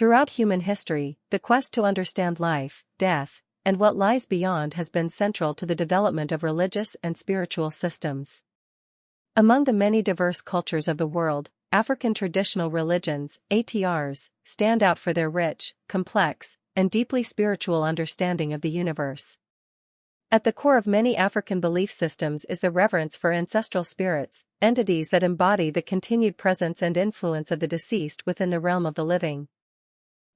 Throughout human history, the quest to understand life, death, and what lies beyond has been central to the development of religious and spiritual systems. Among the many diverse cultures of the world, African traditional religions, ATRs, stand out for their rich, complex, and deeply spiritual understanding of the universe. At the core of many African belief systems is the reverence for ancestral spirits, entities that embody the continued presence and influence of the deceased within the realm of the living.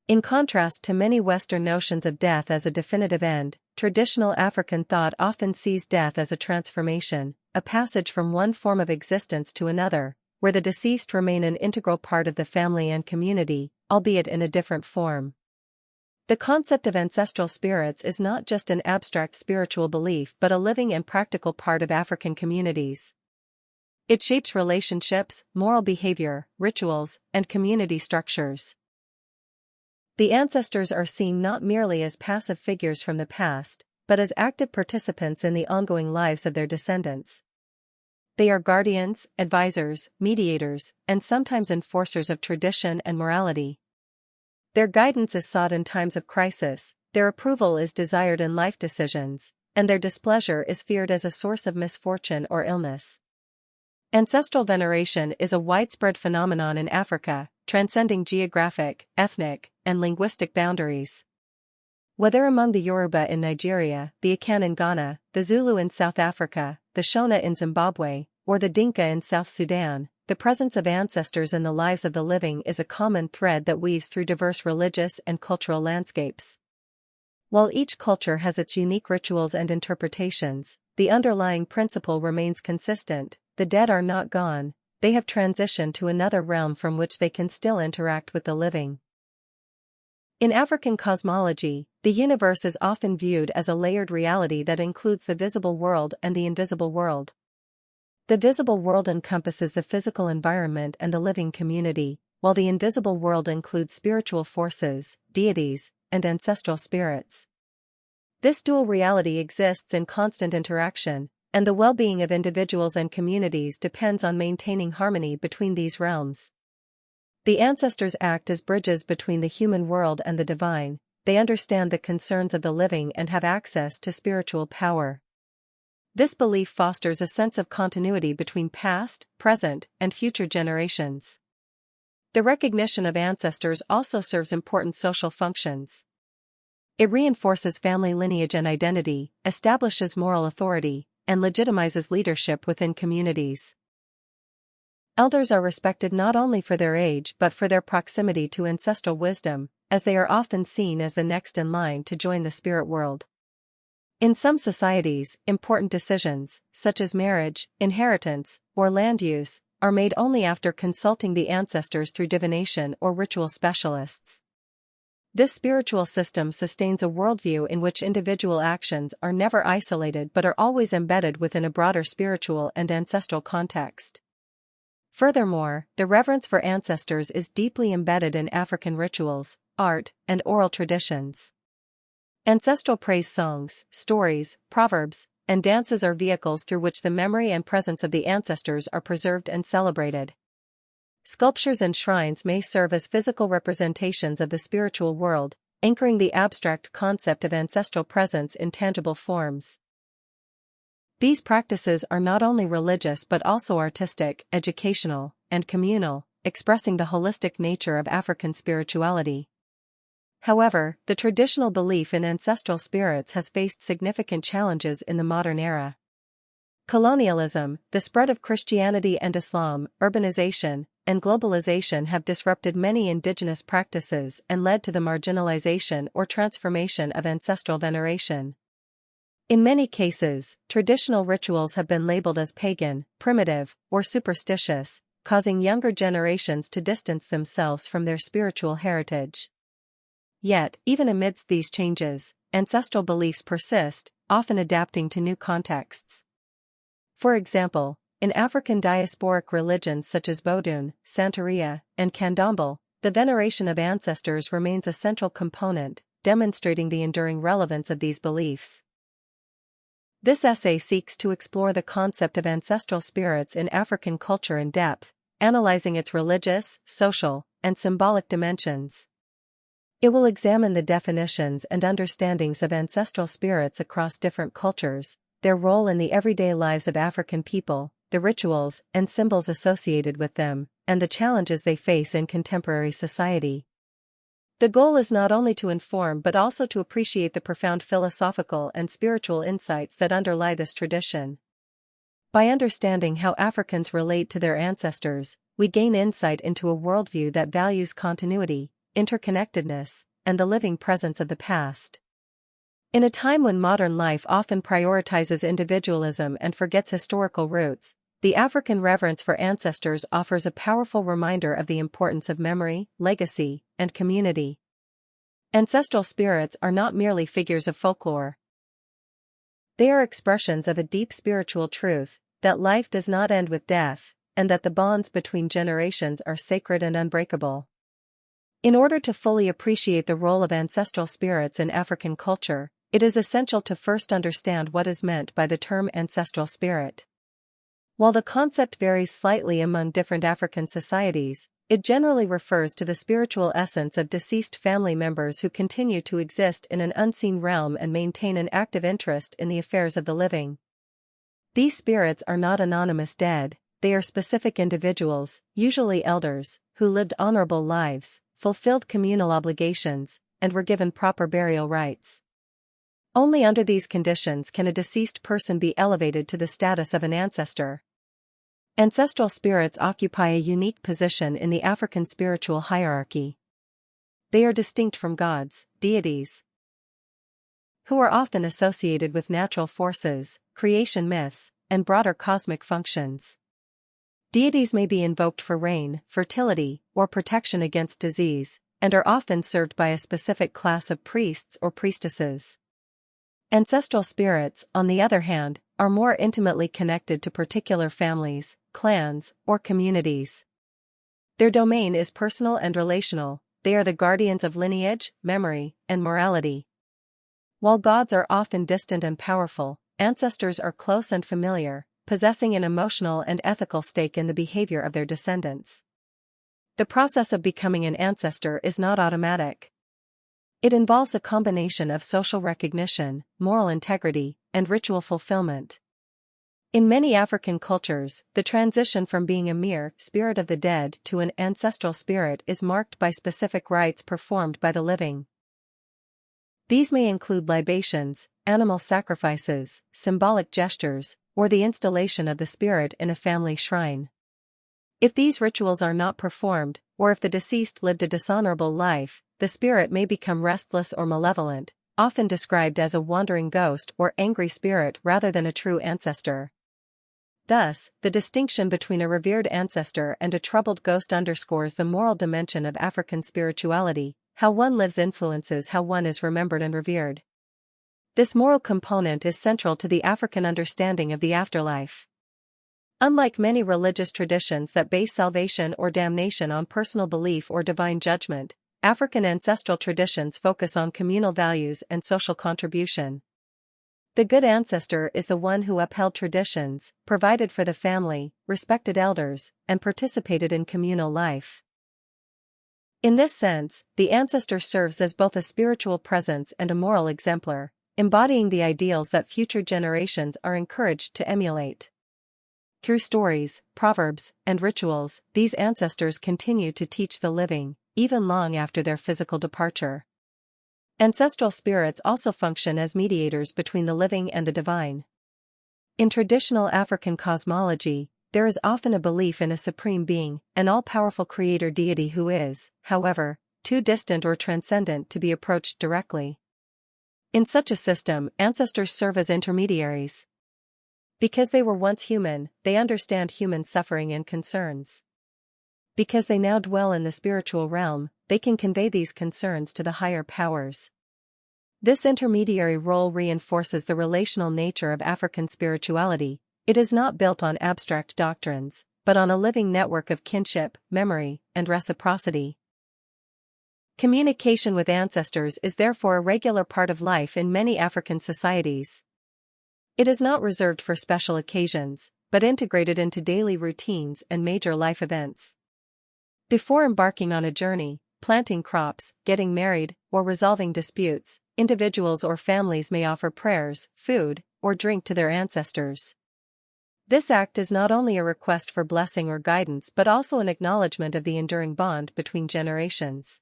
In contrast to many Western notions of death as a definitive end, traditional African thought often sees death as a transformation, a passage from one form of existence to another, where the deceased remain an integral part of the family and community, albeit in a different form. The concept of ancestral spirits is not just an abstract spiritual belief but a living and practical part of African communities. It shapes relationships, moral behavior, rituals, and community structures. The ancestors are seen not merely as passive figures from the past, but as active participants in the ongoing lives of their descendants. They are guardians, advisors, mediators, and sometimes enforcers of tradition and morality. Their guidance is sought in times of crisis, their approval is desired in life decisions, and their displeasure is feared as a source of misfortune or illness. Ancestral veneration is a widespread phenomenon in Africa, transcending geographic, ethnic, and linguistic boundaries. Whether among the Yoruba in Nigeria, the Akan in Ghana, the Zulu in South Africa, the Shona in Zimbabwe, or the Dinka in South Sudan, the presence of ancestors in the lives of the living is a common thread that weaves through diverse religious and cultural landscapes. While each culture has its unique rituals and interpretations, the underlying principle remains consistent: the dead are not gone, they have transitioned to another realm from which they can still interact with the living. In African cosmology, the universe is often viewed as a layered reality that includes the visible world and the invisible world. The visible world encompasses the physical environment and the living community, while the invisible world includes spiritual forces, deities, and ancestral spirits. This dual reality exists in constant interaction, and the well-being of individuals and communities depends on maintaining harmony between these realms. The ancestors act as bridges between the human world and the divine. They understand the concerns of the living and have access to spiritual power. This belief fosters a sense of continuity between past, present, and future generations. The recognition of ancestors also serves important social functions. It reinforces family lineage and identity, establishes moral authority, and legitimizes leadership within communities. Elders are respected not only for their age but for their proximity to ancestral wisdom, as they are often seen as the next in line to join the spirit world. In some societies, important decisions, such as marriage, inheritance, or land use, are made only after consulting the ancestors through divination or ritual specialists. This spiritual system sustains a worldview in which individual actions are never isolated but are always embedded within a broader spiritual and ancestral context. Furthermore, the reverence for ancestors is deeply embedded in African rituals, art, and oral traditions. Ancestral praise songs, stories, proverbs, and dances are vehicles through which the memory and presence of the ancestors are preserved and celebrated. Sculptures and shrines may serve as physical representations of the spiritual world, anchoring the abstract concept of ancestral presence in tangible forms. These practices are not only religious but also artistic, educational, and communal, expressing the holistic nature of African spirituality. However, the traditional belief in ancestral spirits has faced significant challenges in the modern era. Colonialism, the spread of Christianity and Islam, urbanization, and globalization have disrupted many indigenous practices and led to the marginalization or transformation of ancestral veneration. In many cases, traditional rituals have been labeled as pagan, primitive, or superstitious, causing younger generations to distance themselves from their spiritual heritage. Yet, even amidst these changes, ancestral beliefs persist, often adapting to new contexts. For example, in African diasporic religions such as Vodun, Santeria, and Candomblé, the veneration of ancestors remains a central component, demonstrating the enduring relevance of these beliefs. This essay seeks to explore the concept of ancestral spirits in African culture in depth, analyzing its religious, social, and symbolic dimensions. It will examine the definitions and understandings of ancestral spirits across different cultures, their role in the everyday lives of African people, the rituals and symbols associated with them, and the challenges they face in contemporary society. The goal is not only to inform but also to appreciate the profound philosophical and spiritual insights that underlie this tradition. By understanding how Africans relate to their ancestors, we gain insight into a worldview that values continuity, interconnectedness, and the living presence of the past. In a time when modern life often prioritizes individualism and forgets historical roots, the African reverence for ancestors offers a powerful reminder of the importance of memory, legacy, and community. Ancestral spirits are not merely figures of folklore. They are expressions of a deep spiritual truth, that life does not end with death, and that the bonds between generations are sacred and unbreakable. In order to fully appreciate the role of ancestral spirits in African culture, it is essential to first understand what is meant by the term ancestral spirit. While the concept varies slightly among different African societies, it generally refers to the spiritual essence of deceased family members who continue to exist in an unseen realm and maintain an active interest in the affairs of the living. These spirits are not anonymous dead, they are specific individuals, usually elders, who lived honorable lives, fulfilled communal obligations, and were given proper burial rites. Only under these conditions can a deceased person be elevated to the status of an ancestor. Ancestral spirits occupy a unique position in the African spiritual hierarchy. They are distinct from gods, deities, who are often associated with natural forces, creation myths, and broader cosmic functions. Deities may be invoked for rain, fertility, or protection against disease, and are often served by a specific class of priests or priestesses. Ancestral spirits, on the other hand, are more intimately connected to particular families, clans, or communities. Their domain is personal and relational, they are the guardians of lineage, memory, and morality. While gods are often distant and powerful, ancestors are close and familiar, possessing an emotional and ethical stake in the behavior of their descendants. The process of becoming an ancestor is not automatic. It involves a combination of social recognition, moral integrity, and ritual fulfillment. In many African cultures, the transition from being a mere spirit of the dead to an ancestral spirit is marked by specific rites performed by the living. These may include libations, animal sacrifices, symbolic gestures, or the installation of the spirit in a family shrine. If these rituals are not performed, or if the deceased lived a dishonorable life, the spirit may become restless or malevolent, often described as a wandering ghost or angry spirit rather than a true ancestor. Thus, the distinction between a revered ancestor and a troubled ghost underscores the moral dimension of African spirituality. How one lives influences how one is remembered and revered. This moral component is central to the African understanding of the afterlife. Unlike many religious traditions that base salvation or damnation on personal belief or divine judgment, African ancestral traditions focus on communal values and social contribution. The good ancestor is the one who upheld traditions, provided for the family, respected elders, and participated in communal life. In this sense, the ancestor serves as both a spiritual presence and a moral exemplar, embodying the ideals that future generations are encouraged to emulate. Through stories, proverbs, and rituals, these ancestors continue to teach the living, even long after their physical departure. Ancestral spirits also function as mediators between the living and the divine. In traditional African cosmology, there is often a belief in a supreme being, an all-powerful creator deity who is, however, too distant or transcendent to be approached directly. In such a system, ancestors serve as intermediaries. Because they were once human, they understand human suffering and concerns. Because they now dwell in the spiritual realm, they can convey these concerns to the higher powers. This intermediary role reinforces the relational nature of African spirituality. It is not built on abstract doctrines, but on a living network of kinship, memory, and reciprocity. Communication with ancestors is therefore a regular part of life in many African societies. It is not reserved for special occasions, but integrated into daily routines and major life events. Before embarking on a journey, planting crops, getting married, or resolving disputes, individuals or families may offer prayers, food, or drink to their ancestors. This act is not only a request for blessing or guidance but also an acknowledgement of the enduring bond between generations.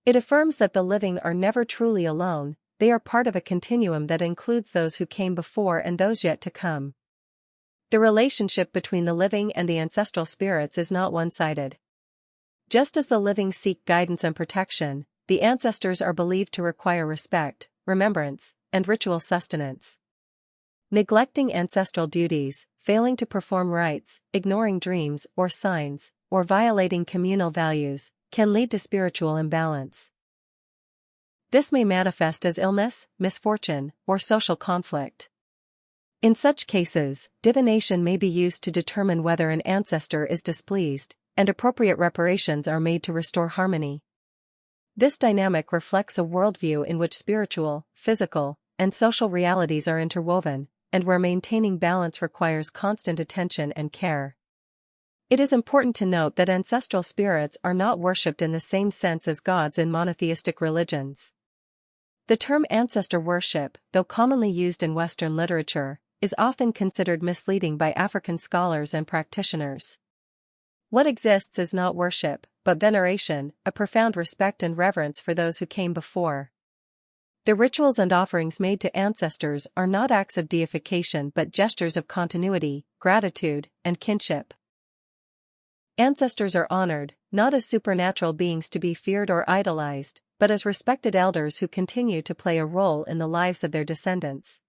It affirms that the living are never truly alone, they are part of a continuum that includes those who came before and those yet to come. The relationship between the living and the ancestral spirits is not one-sided. Just as the living seek guidance and protection, the ancestors are believed to require respect, remembrance, and ritual sustenance. Neglecting ancestral duties, failing to perform rites, ignoring dreams or signs, or violating communal values, can lead to spiritual imbalance. This may manifest as illness, misfortune, or social conflict. In such cases, divination may be used to determine whether an ancestor is displeased, and appropriate reparations are made to restore harmony. This dynamic reflects a worldview in which spiritual, physical, and social realities are interwoven, and where maintaining balance requires constant attention and care. It is important to note that ancestral spirits are not worshipped in the same sense as gods in monotheistic religions. The term ancestor worship, though commonly used in Western literature, is often considered misleading by African scholars and practitioners. What exists is not worship, but veneration, a profound respect and reverence for those who came before. The rituals and offerings made to ancestors are not acts of deification but gestures of continuity, gratitude, and kinship. Ancestors are honored, not as supernatural beings to be feared or idolized, but as respected elders who continue to play a role in the lives of their descendants.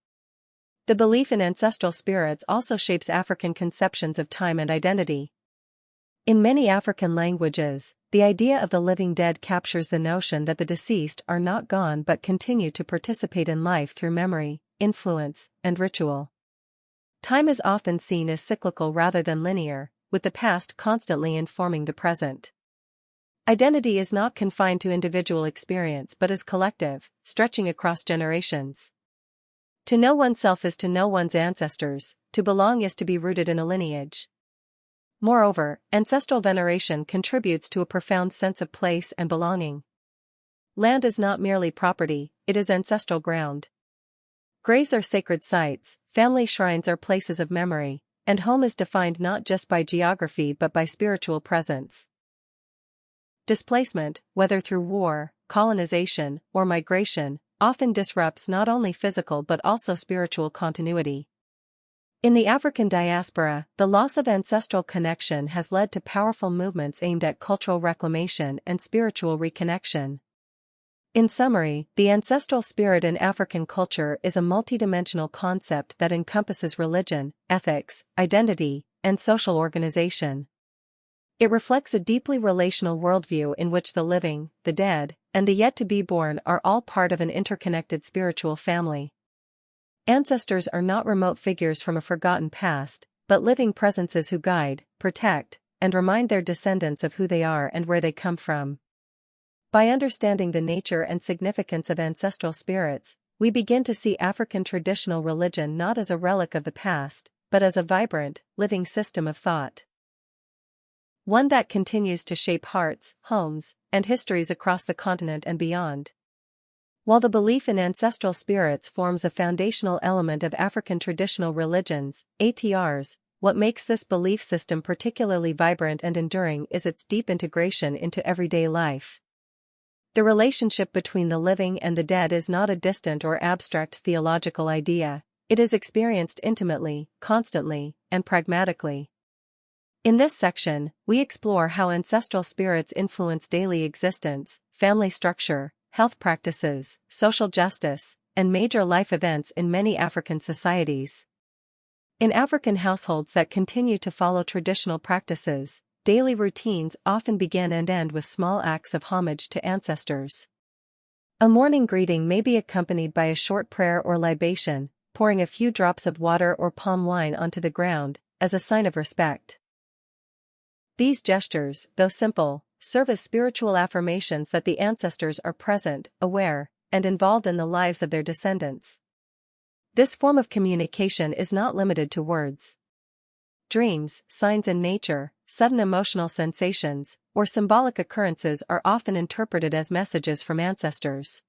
The belief in ancestral spirits also shapes African conceptions of time and identity. In many African languages, the idea of the living dead captures the notion that the deceased are not gone but continue to participate in life through memory, influence, and ritual. Time is often seen as cyclical rather than linear, with the past constantly informing the present. Identity is not confined to individual experience but is collective, stretching across generations. To know oneself is to know one's ancestors, to belong is to be rooted in a lineage. Moreover, ancestral veneration contributes to a profound sense of place and belonging. Land is not merely property, it is ancestral ground. Graves are sacred sites, family shrines are places of memory, and home is defined not just by geography but by spiritual presence. Displacement, whether through war, colonization, or migration, often disrupts not only physical but also spiritual continuity. In the African diaspora, the loss of ancestral connection has led to powerful movements aimed at cultural reclamation and spiritual reconnection. In summary, the ancestral spirit in African culture is a multidimensional concept that encompasses religion, ethics, identity, and social organization. It reflects a deeply relational worldview in which the living, the dead, and the yet-to-be-born are all part of an interconnected spiritual family. Ancestors are not remote figures from a forgotten past, but living presences who guide, protect, and remind their descendants of who they are and where they come from. By understanding the nature and significance of ancestral spirits, we begin to see African traditional religion not as a relic of the past, but as a vibrant, living system of thought. One that continues to shape hearts, homes, and histories across the continent and beyond. While the belief in ancestral spirits forms a foundational element of African traditional religions, ATRs, what makes this belief system particularly vibrant and enduring is its deep integration into everyday life. The relationship between the living and the dead is not a distant or abstract theological idea, it is experienced intimately, constantly, and pragmatically. In this section, we explore how ancestral spirits influence daily existence, family structure, health practices, social justice, and major life events in many African societies. In African households that continue to follow traditional practices, daily routines often begin and end with small acts of homage to ancestors. A morning greeting may be accompanied by a short prayer or libation, pouring a few drops of water or palm wine onto the ground, as a sign of respect. These gestures, though simple, serve as spiritual affirmations that the ancestors are present, aware, and involved in the lives of their descendants. This form of communication is not limited to words. Dreams, signs in nature, sudden emotional sensations, or symbolic occurrences are often interpreted as messages from ancestors.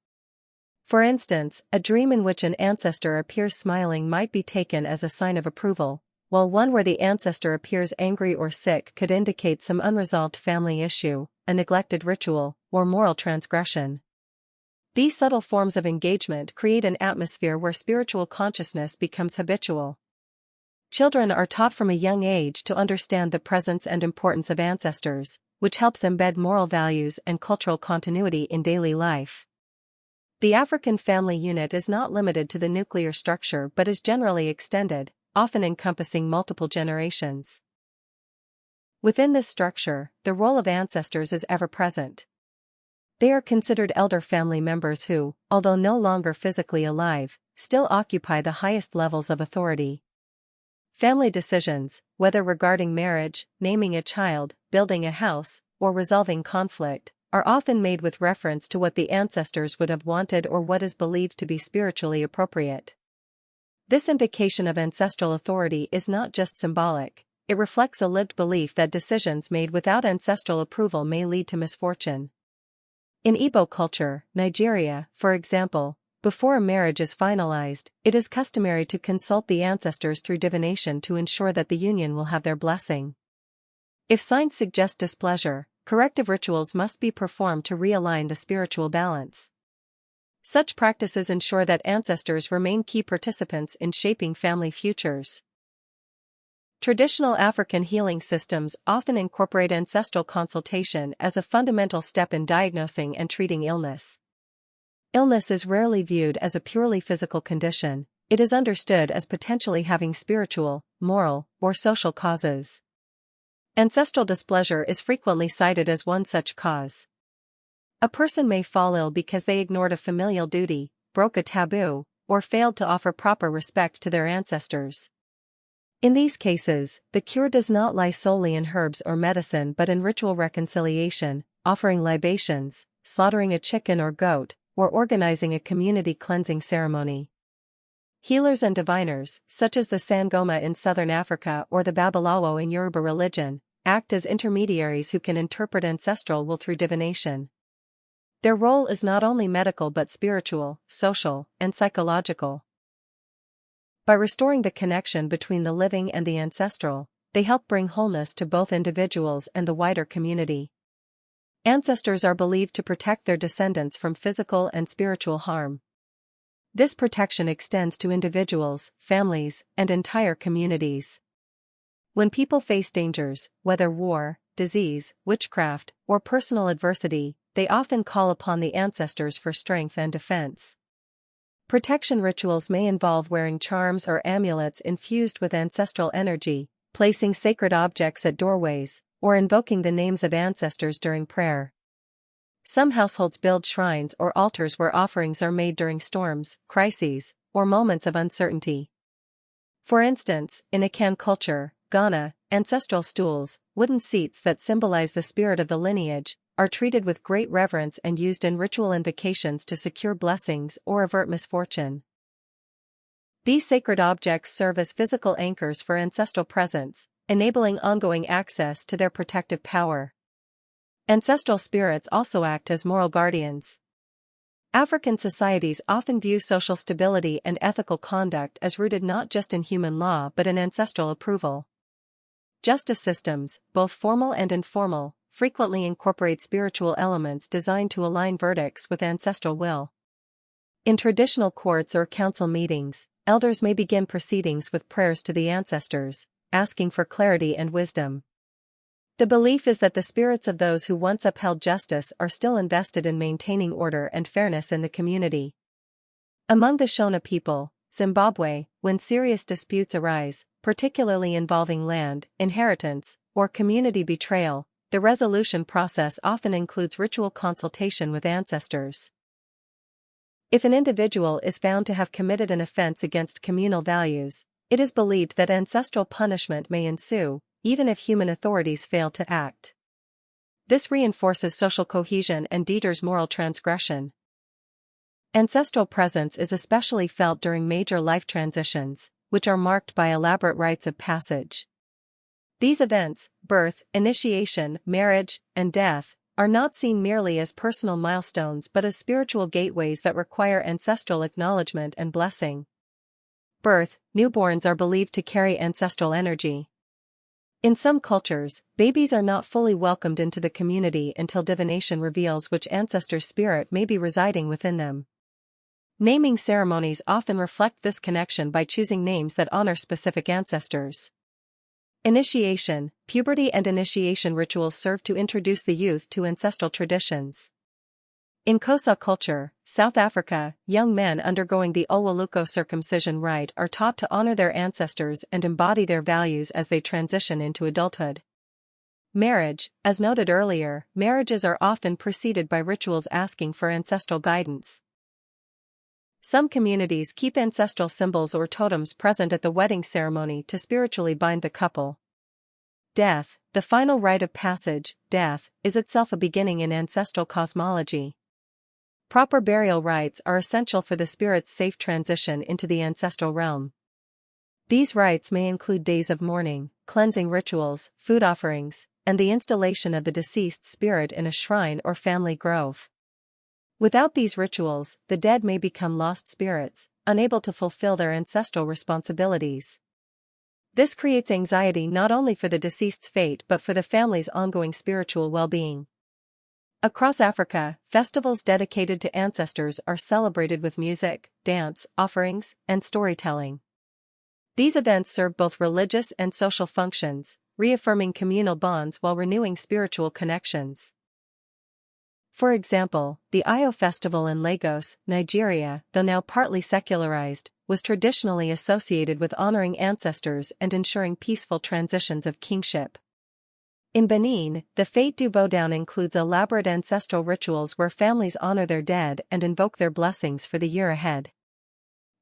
For instance, a dream in which an ancestor appears smiling might be taken as a sign of approval, while one where the ancestor appears angry or sick could indicate some unresolved family issue, a neglected ritual, or moral transgression. These subtle forms of engagement create an atmosphere where spiritual consciousness becomes habitual. Children are taught from a young age to understand the presence and importance of ancestors, which helps embed moral values and cultural continuity in daily life. The African family unit is not limited to the nuclear structure but is generally extended, often encompassing multiple generations. Within this structure, the role of ancestors is ever present. They are considered elder family members who, although no longer physically alive, still occupy the highest levels of authority. Family decisions, whether regarding marriage, naming a child, building a house, or resolving conflict, are often made with reference to what the ancestors would have wanted or what is believed to be spiritually appropriate. This invocation of ancestral authority is not just symbolic, it reflects a lived belief that decisions made without ancestral approval may lead to misfortune. In Igbo culture, Nigeria, for example, before a marriage is finalized, it is customary to consult the ancestors through divination to ensure that the union will have their blessing. If signs suggest displeasure, corrective rituals must be performed to realign the spiritual balance. Such practices ensure that ancestors remain key participants in shaping family futures. Traditional African healing systems often incorporate ancestral consultation as a fundamental step in diagnosing and treating illness. Illness is rarely viewed as a purely physical condition, it is understood as potentially having spiritual, moral, or social causes. Ancestral displeasure is frequently cited as one such cause. A person may fall ill because they ignored a familial duty, broke a taboo, or failed to offer proper respect to their ancestors. In these cases, the cure does not lie solely in herbs or medicine but in ritual reconciliation, offering libations, slaughtering a chicken or goat, or organizing a community cleansing ceremony. Healers and diviners, such as the Sangoma in southern Africa or the Babalawo in Yoruba religion, act as intermediaries who can interpret ancestral will through divination. Their role is not only medical but spiritual, social, and psychological. By restoring the connection between the living and the ancestral, they help bring wholeness to both individuals and the wider community. Ancestors are believed to protect their descendants from physical and spiritual harm. This protection extends to individuals, families, and entire communities. When people face dangers, whether war, disease, witchcraft, or personal adversity, they often call upon the ancestors for strength and defense. Protection rituals may involve wearing charms or amulets infused with ancestral energy, placing sacred objects at doorways, or invoking the names of ancestors during prayer. Some households build shrines or altars where offerings are made during storms, crises, or moments of uncertainty. For instance, in Akan culture, Ghana, ancestral stools, wooden seats that symbolize the spirit of the lineage, are treated with great reverence and used in ritual invocations to secure blessings or avert misfortune. These sacred objects serve as physical anchors for ancestral presence, enabling ongoing access to their protective power. Ancestral spirits also act as moral guardians. African societies often view social stability and ethical conduct as rooted not just in human law but in ancestral approval. Justice systems, both formal and informal, frequently incorporate spiritual elements designed to align verdicts with ancestral will. In traditional courts or council meetings, elders may begin proceedings with prayers to the ancestors, asking for clarity and wisdom. The belief is that the spirits of those who once upheld justice are still invested in maintaining order and fairness in the community. Among the Shona people, Zimbabwe, when serious disputes arise, particularly involving land, inheritance, or community betrayal, the resolution process often includes ritual consultation with ancestors. If an individual is found to have committed an offense against communal values, it is believed that ancestral punishment may ensue, even if human authorities fail to act. This reinforces social cohesion and deters moral transgression. Ancestral presence is especially felt during major life transitions, which are marked by elaborate rites of passage. These events, birth, initiation, marriage, and death, are not seen merely as personal milestones but as spiritual gateways that require ancestral acknowledgement and blessing. Birth, newborns are believed to carry ancestral energy. In some cultures, babies are not fully welcomed into the community until divination reveals which ancestor's spirit may be residing within them. Naming ceremonies often reflect this connection by choosing names that honor specific ancestors. Initiation, puberty and initiation rituals serve to introduce the youth to ancestral traditions. In Xhosa culture, South Africa, young men undergoing the Olwaluko circumcision rite are taught to honor their ancestors and embody their values as they transition into adulthood. Marriage, as noted earlier, marriages are often preceded by rituals asking for ancestral guidance. Some communities keep ancestral symbols or totems present at the wedding ceremony to spiritually bind the couple. Death, the final rite of passage, death, is itself a beginning in ancestral cosmology. Proper burial rites are essential for the spirit's safe transition into the ancestral realm. These rites may include days of mourning, cleansing rituals, food offerings, and the installation of the deceased spirit in a shrine or family grove. Without these rituals, the dead may become lost spirits, unable to fulfill their ancestral responsibilities. This creates anxiety not only for the deceased's fate but for the family's ongoing spiritual well-being. Across Africa, festivals dedicated to ancestors are celebrated with music, dance, offerings, and storytelling. These events serve both religious and social functions, reaffirming communal bonds while renewing spiritual connections. For example, the Ayo festival in Lagos, Nigeria, though now partly secularized, was traditionally associated with honoring ancestors and ensuring peaceful transitions of kingship. In Benin, the Fête du Boudin includes elaborate ancestral rituals where families honor their dead and invoke their blessings for the year ahead.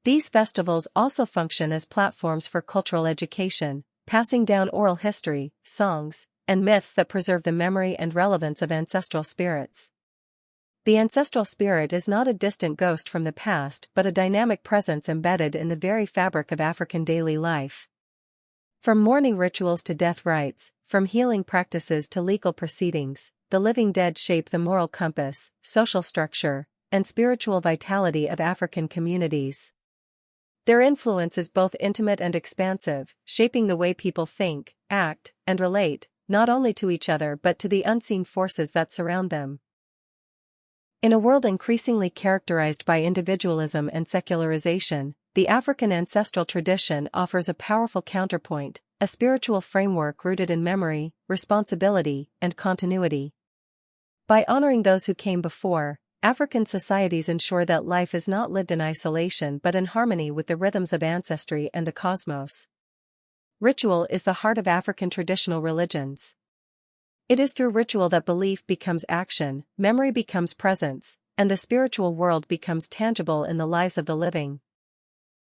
These festivals also function as platforms for cultural education, passing down oral history, songs, and myths that preserve the memory and relevance of ancestral spirits. The ancestral spirit is not a distant ghost from the past but a dynamic presence embedded in the very fabric of African daily life. From mourning rituals to death rites, from healing practices to legal proceedings, the living dead shape the moral compass, social structure, and spiritual vitality of African communities. Their influence is both intimate and expansive, shaping the way people think, act, and relate, not only to each other but to the unseen forces that surround them. In a world increasingly characterized by individualism and secularization, the African ancestral tradition offers a powerful counterpoint, a spiritual framework rooted in memory, responsibility, and continuity. By honoring those who came before, African societies ensure that life is not lived in isolation but in harmony with the rhythms of ancestry and the cosmos. Ritual is the heart of African traditional religions. It is through ritual that belief becomes action, memory becomes presence, and the spiritual world becomes tangible in the lives of the living.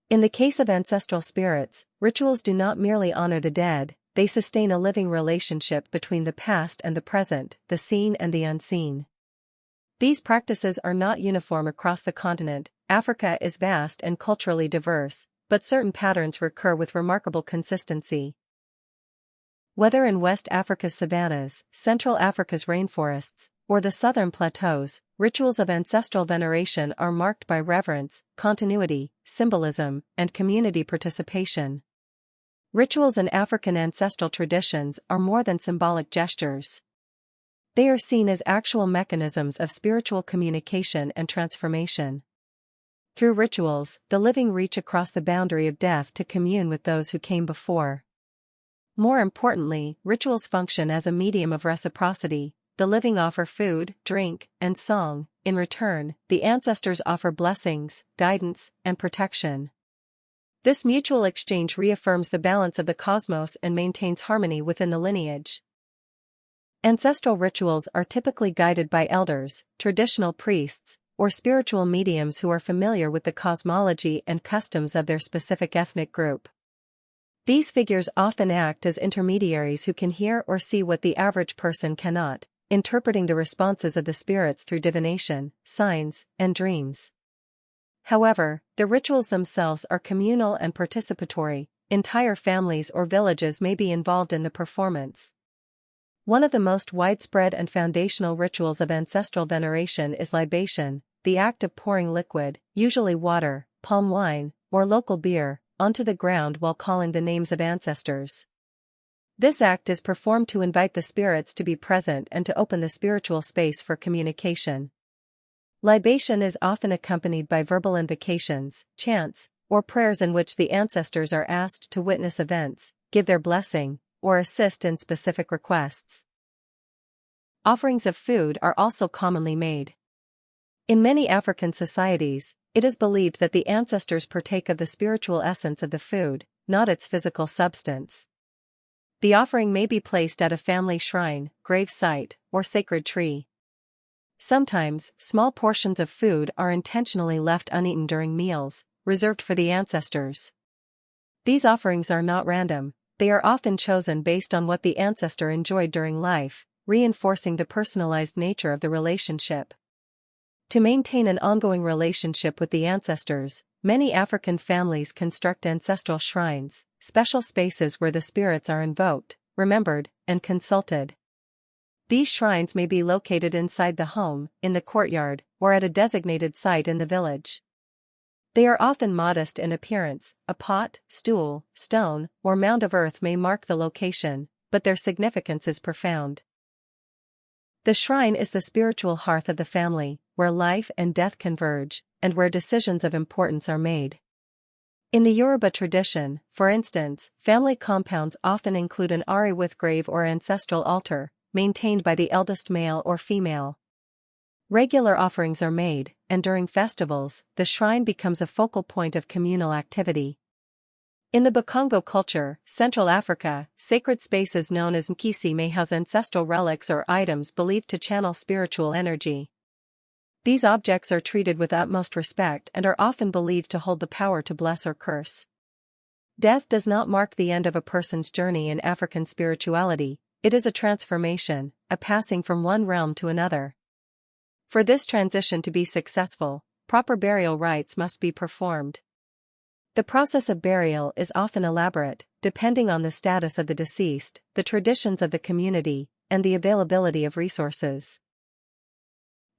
In the case of ancestral spirits, rituals do not merely honor the dead, they sustain a living relationship between the past and the present, the seen and the unseen. These practices are not uniform across the continent. Africa is vast and culturally diverse, but certain patterns recur with remarkable consistency. Whether in West Africa's savannas, Central Africa's rainforests, or the southern plateaus, rituals of ancestral veneration are marked by reverence, continuity, symbolism, and community participation. Rituals in African ancestral traditions are more than symbolic gestures. They are seen as actual mechanisms of spiritual communication and transformation. Through rituals, the living reach across the boundary of death to commune with those who came before. More importantly, rituals function as a medium of reciprocity. The living offer food, drink, and song. In return, the ancestors offer blessings, guidance, and protection. This mutual exchange reaffirms the balance of the cosmos and maintains harmony within the lineage. Ancestral rituals are typically guided by elders, traditional priests, or spiritual mediums who are familiar with the cosmology and customs of their specific ethnic group. These figures often act as intermediaries who can hear or see what the average person cannot, interpreting the responses of the spirits through divination, signs, and dreams. However, the rituals themselves are communal and participatory, entire families or villages may be involved in the performance. One of the most widespread and foundational rituals of ancestral veneration is libation, the act of pouring liquid, usually water, palm wine, or local beer, onto the ground while calling the names of ancestors. This act is performed to invite the spirits to be present and to open the spiritual space for communication. Libation is often accompanied by verbal invocations, chants, or prayers in which the ancestors are asked to witness events, give their blessing, or assist in specific requests. Offerings of food are also commonly made. In many African societies, it is believed that the ancestors partake of the spiritual essence of the food, not its physical substance. The offering may be placed at a family shrine, grave site, or sacred tree. Sometimes, small portions of food are intentionally left uneaten during meals, reserved for the ancestors. These offerings are not random, they are often chosen based on what the ancestor enjoyed during life, reinforcing the personalized nature of the relationship. To maintain an ongoing relationship with the ancestors, many African families construct ancestral shrines, special spaces where the spirits are invoked, remembered, and consulted. These shrines may be located inside the home, in the courtyard, or at a designated site in the village. They are often modest in appearance. A pot, stool, stone, or mound of earth may mark the location, but their significance is profound. The shrine is the spiritual hearth of the family, where life and death converge, and where decisions of importance are made. In the Yoruba tradition, for instance, family compounds often include an ari with grave or ancestral altar, maintained by the eldest male or female. Regular offerings are made, and during festivals, the shrine becomes a focal point of communal activity. In the Bakongo culture, Central Africa, sacred spaces known as nkisi may house ancestral relics or items believed to channel spiritual energy. These objects are treated with utmost respect and are often believed to hold the power to bless or curse. Death does not mark the end of a person's journey in African spirituality, it is a transformation, a passing from one realm to another. For this transition to be successful, proper burial rites must be performed. The process of burial is often elaborate, depending on the status of the deceased, the traditions of the community, and the availability of resources.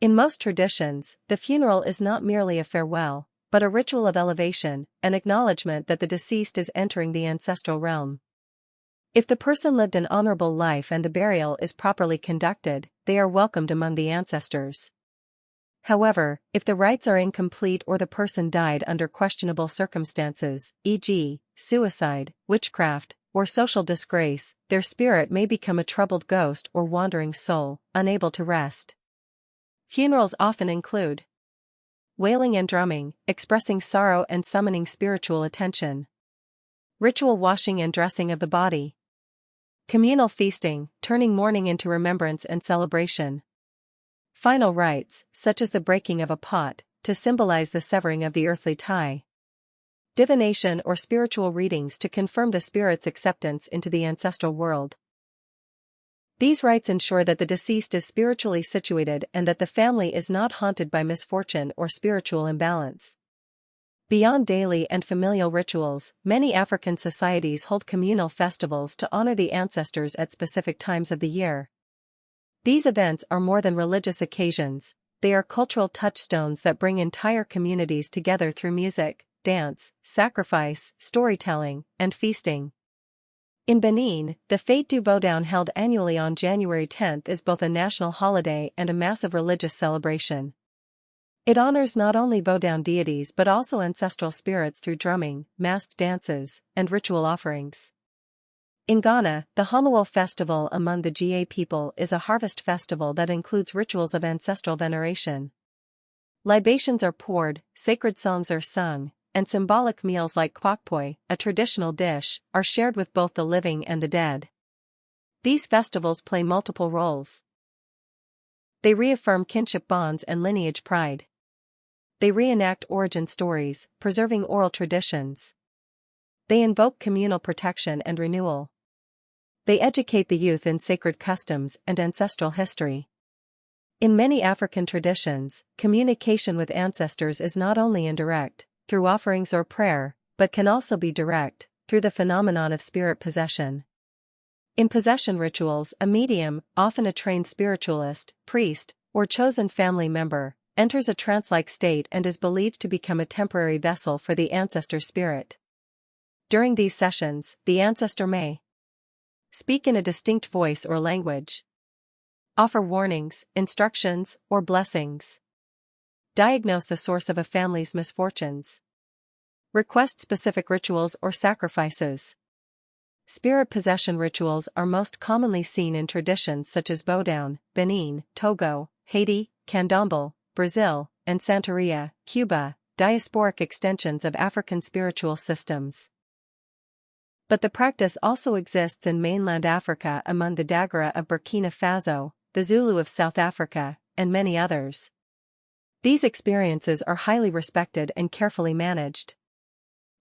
In most traditions, the funeral is not merely a farewell, but a ritual of elevation, an acknowledgement that the deceased is entering the ancestral realm. If the person lived an honorable life and the burial is properly conducted, they are welcomed among the ancestors. However, if the rites are incomplete or the person died under questionable circumstances, e.g., suicide, witchcraft, or social disgrace, their spirit may become a troubled ghost or wandering soul, unable to rest. Funerals often include wailing and drumming, expressing sorrow and summoning spiritual attention. Ritual washing and dressing of the body. Communal feasting, turning mourning into remembrance and celebration. Final rites, such as the breaking of a pot, to symbolize the severing of the earthly tie. Divination or spiritual readings to confirm the spirit's acceptance into the ancestral world. These rites ensure that the deceased is spiritually situated and that the family is not haunted by misfortune or spiritual imbalance. Beyond daily and familial rituals, many African societies hold communal festivals to honor the ancestors at specific times of the year. These events are more than religious occasions, they are cultural touchstones that bring entire communities together through music, dance, sacrifice, storytelling, and feasting. In Benin, the Fête du Vaudoun held annually on January 10 is both a national holiday and a massive religious celebration. It honors not only Vaudoun deities but also ancestral spirits through drumming, masked dances, and ritual offerings. In Ghana, the Homowo festival among the Ga people is a harvest festival that includes rituals of ancestral veneration. Libations are poured, sacred songs are sung, and symbolic meals like kwakpoi, a traditional dish, are shared with both the living and the dead. These festivals play multiple roles. They reaffirm kinship bonds and lineage pride. They reenact origin stories, preserving oral traditions. They invoke communal protection and renewal. They educate the youth in sacred customs and ancestral history. In many African traditions, communication with ancestors is not only indirect, through offerings or prayer, but can also be direct, through the phenomenon of spirit possession. In possession rituals, a medium, often a trained spiritualist, priest, or chosen family member, enters a trance-like state and is believed to become a temporary vessel for the ancestor spirit. During these sessions, the ancestor may speak in a distinct voice or language, offer warnings, instructions, or blessings, diagnose the source of a family's misfortunes, request specific rituals or sacrifices. Spirit possession rituals are most commonly seen in traditions such as Bowdown, Benin, Togo, Haiti, Candomblé, Brazil, and Santeria, Cuba, diasporic extensions of African spiritual systems. But the practice also exists in mainland Africa among the Dagara of Burkina Faso, the Zulu of South Africa, and many others. These experiences are highly respected and carefully managed.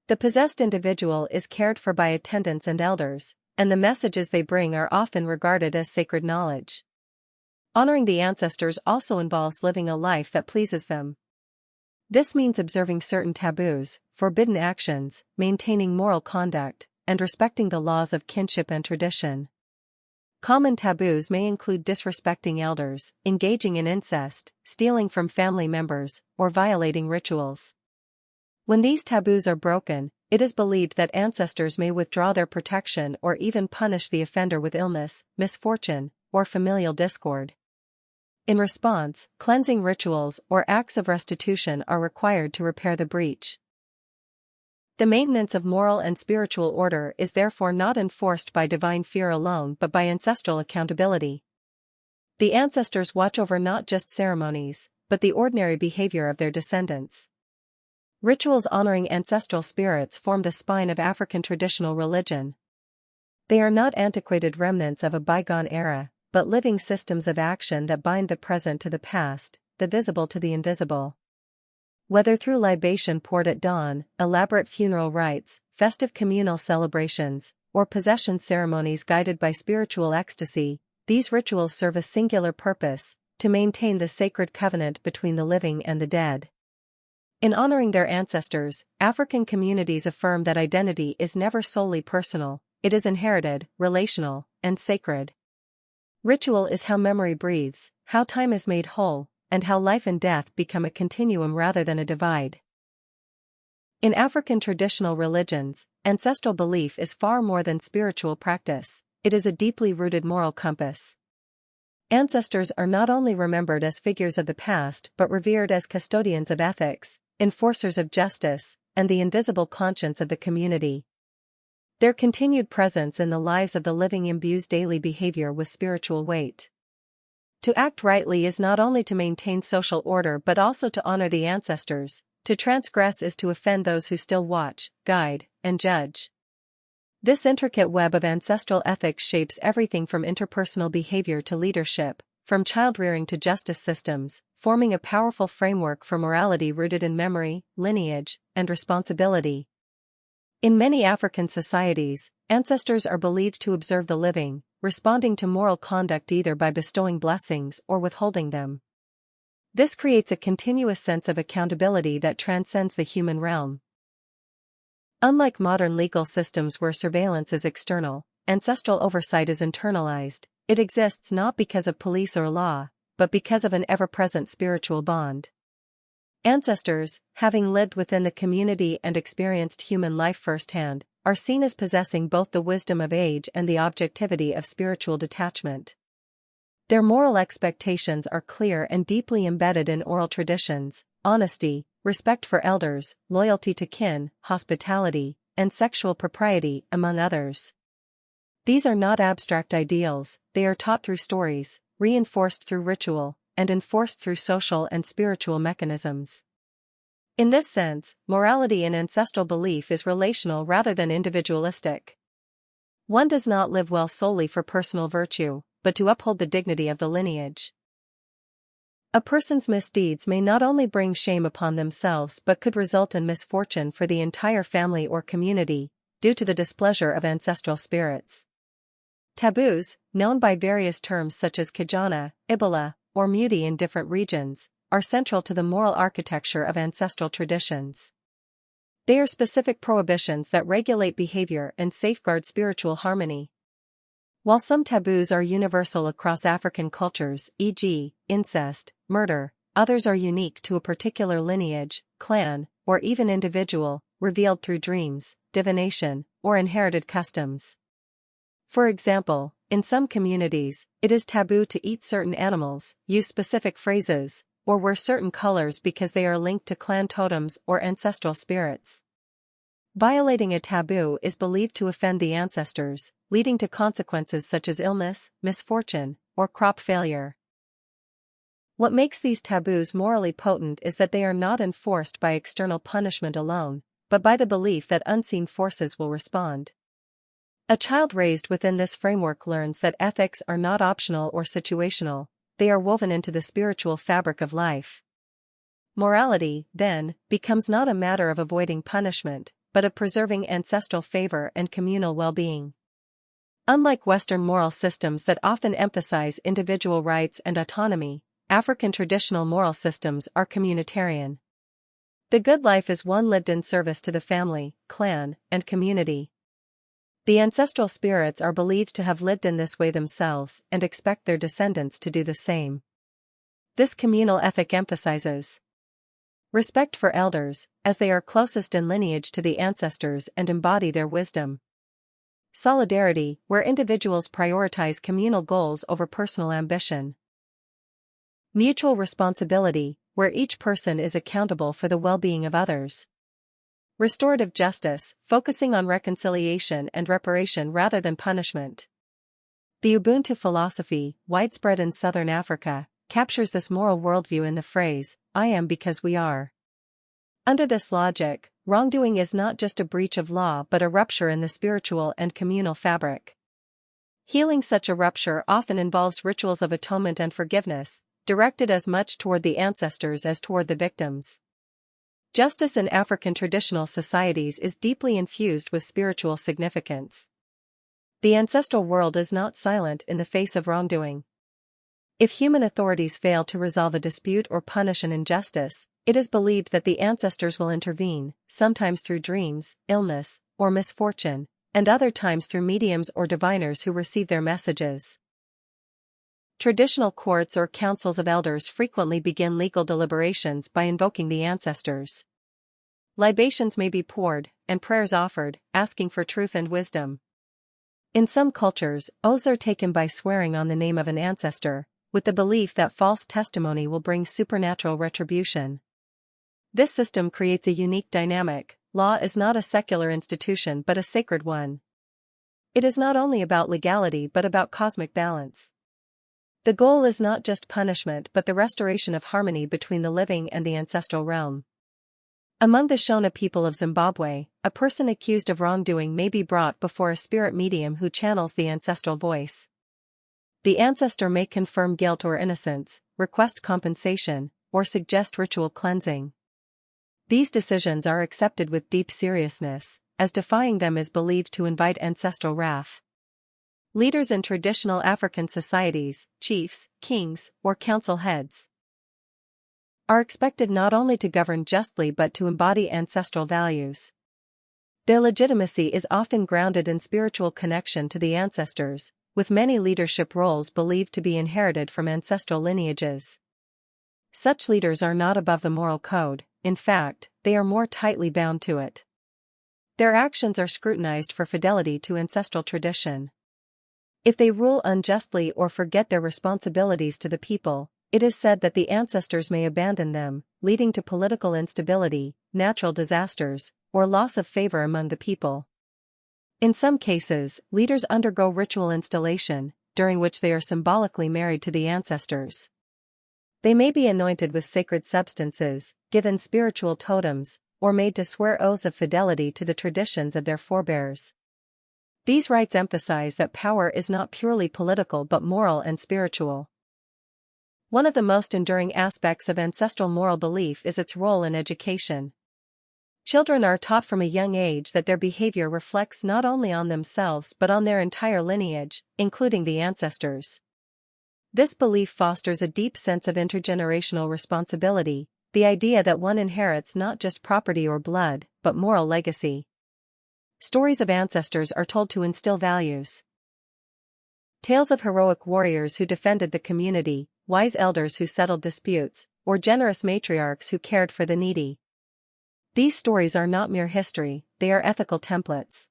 The possessed individual is cared for by attendants and elders, and the messages they bring are often regarded as sacred knowledge. Honoring the ancestors also involves living a life that pleases them. This means observing certain taboos, forbidden actions, maintaining moral conduct, and respecting the laws of kinship and tradition. Common taboos may include disrespecting elders, engaging in incest, stealing from family members, or violating rituals. When these taboos are broken, it is believed that ancestors may withdraw their protection or even punish the offender with illness, misfortune, or familial discord. In response, cleansing rituals or acts of restitution are required to repair the breach. The maintenance of moral and spiritual order is therefore not enforced by divine fear alone but by ancestral accountability. The ancestors watch over not just ceremonies, but the ordinary behavior of their descendants. Rituals honoring ancestral spirits form the spine of African traditional religion. They are not antiquated remnants of a bygone era, but living systems of action that bind the present to the past, the visible to the invisible. Whether through libation poured at dawn, elaborate funeral rites, festive communal celebrations, or possession ceremonies guided by spiritual ecstasy, these rituals serve a singular purpose: to maintain the sacred covenant between the living and the dead. In honoring their ancestors, African communities affirm that identity is never solely personal, it is inherited, relational, and sacred. Ritual is how memory breathes, how time is made whole, and how life and death become a continuum rather than a divide. In African traditional religions, ancestral belief is far more than spiritual practice, it is a deeply rooted moral compass. Ancestors are not only remembered as figures of the past but revered as custodians of ethics, enforcers of justice, and the invisible conscience of the community. Their continued presence in the lives of the living imbues daily behavior with spiritual weight. To act rightly is not only to maintain social order but also to honor the ancestors. To transgress is to offend those who still watch, guide, and judge. This intricate web of ancestral ethics shapes everything from interpersonal behavior to leadership, from child-rearing to justice systems, forming a powerful framework for morality rooted in memory, lineage, and responsibility. In many African societies, ancestors are believed to observe the living, responding to moral conduct either by bestowing blessings or withholding them. This creates a continuous sense of accountability that transcends the human realm. Unlike modern legal systems where surveillance is external, ancestral oversight is internalized. It exists not because of police or law, but because of an ever-present spiritual bond. Ancestors, having lived within the community and experienced human life firsthand, are seen as possessing both the wisdom of age and the objectivity of spiritual detachment. Their moral expectations are clear and deeply embedded in oral traditions: honesty, respect for elders, loyalty to kin, hospitality, and sexual propriety, among others. These are not abstract ideals, they are taught through stories, reinforced through ritual, and enforced through social and spiritual mechanisms. In this sense, morality in ancestral belief is relational rather than individualistic. One does not live well solely for personal virtue, but to uphold the dignity of the lineage. A person's misdeeds may not only bring shame upon themselves but could result in misfortune for the entire family or community, due to the displeasure of ancestral spirits. Taboos, known by various terms such as Kijana, Ibala, or Muti in different regions, are central to the moral architecture of ancestral traditions. They are specific prohibitions that regulate behavior and safeguard spiritual harmony. While some taboos are universal across African cultures, e.g., incest, murder, others are unique to a particular lineage, clan, or even individual, revealed through dreams, divination, or inherited customs. For example, in some communities, it is taboo to eat certain animals, use specific phrases, or wear certain colors because they are linked to clan totems or ancestral spirits. Violating a taboo is believed to offend the ancestors, leading to consequences such as illness, misfortune, or crop failure. What makes these taboos morally potent is that they are not enforced by external punishment alone, but by the belief that unseen forces will respond. A child raised within this framework learns that ethics are not optional or situational, they are woven into the spiritual fabric of life. Morality, then, becomes not a matter of avoiding punishment, but of preserving ancestral favor and communal well-being. Unlike Western moral systems that often emphasize individual rights and autonomy, African traditional moral systems are communitarian. The good life is one lived in service to the family, clan, and community. The ancestral spirits are believed to have lived in this way themselves and expect their descendants to do the same. This communal ethic emphasizes respect for elders, as they are closest in lineage to the ancestors and embody their wisdom. Solidarity, where individuals prioritize communal goals over personal ambition. Mutual responsibility, where each person is accountable for the well-being of others. Restorative justice, focusing on reconciliation and reparation rather than punishment. The Ubuntu philosophy, widespread in southern Africa, captures this moral worldview in the phrase, "I am because we are." Under this logic, wrongdoing is not just a breach of law but a rupture in the spiritual and communal fabric. Healing such a rupture often involves rituals of atonement and forgiveness, directed as much toward the ancestors as toward the victims. Justice in African traditional societies is deeply infused with spiritual significance. The ancestral world is not silent in the face of wrongdoing. If human authorities fail to resolve a dispute or punish an injustice, it is believed that the ancestors will intervene, sometimes through dreams, illness, or misfortune, and other times through mediums or diviners who receive their messages. Traditional courts or councils of elders frequently begin legal deliberations by invoking the ancestors. Libations may be poured, and prayers offered, asking for truth and wisdom. In some cultures, oaths are taken by swearing on the name of an ancestor, with the belief that false testimony will bring supernatural retribution. This system creates a unique dynamic. Law is not a secular institution but a sacred one. It is not only about legality but about cosmic balance. The goal is not just punishment but the restoration of harmony between the living and the ancestral realm. Among the Shona people of Zimbabwe, a person accused of wrongdoing may be brought before a spirit medium who channels the ancestral voice. The ancestor may confirm guilt or innocence, request compensation, or suggest ritual cleansing. These decisions are accepted with deep seriousness, as defying them is believed to invite ancestral wrath. Leaders in traditional African societies, chiefs, kings, or council heads, are expected not only to govern justly but to embody ancestral values. Their legitimacy is often grounded in spiritual connection to the ancestors, with many leadership roles believed to be inherited from ancestral lineages. Such leaders are not above the moral code, in fact, they are more tightly bound to it. Their actions are scrutinized for fidelity to ancestral tradition. If they rule unjustly or forget their responsibilities to the people, it is said that the ancestors may abandon them, leading to political instability, natural disasters, or loss of favor among the people. In some cases, leaders undergo ritual installation, during which they are symbolically married to the ancestors. They may be anointed with sacred substances, given spiritual totems, or made to swear oaths of fidelity to the traditions of their forebears. These rites emphasize that power is not purely political but moral and spiritual. One of the most enduring aspects of ancestral moral belief is its role in education. Children are taught from a young age that their behavior reflects not only on themselves but on their entire lineage, including the ancestors. This belief fosters a deep sense of intergenerational responsibility, the idea that one inherits not just property or blood, but moral legacy. Stories of ancestors are told to instill values. Tales of heroic warriors who defended the community, wise elders who settled disputes, or generous matriarchs who cared for the needy. These stories are not mere history, they are ethical templates.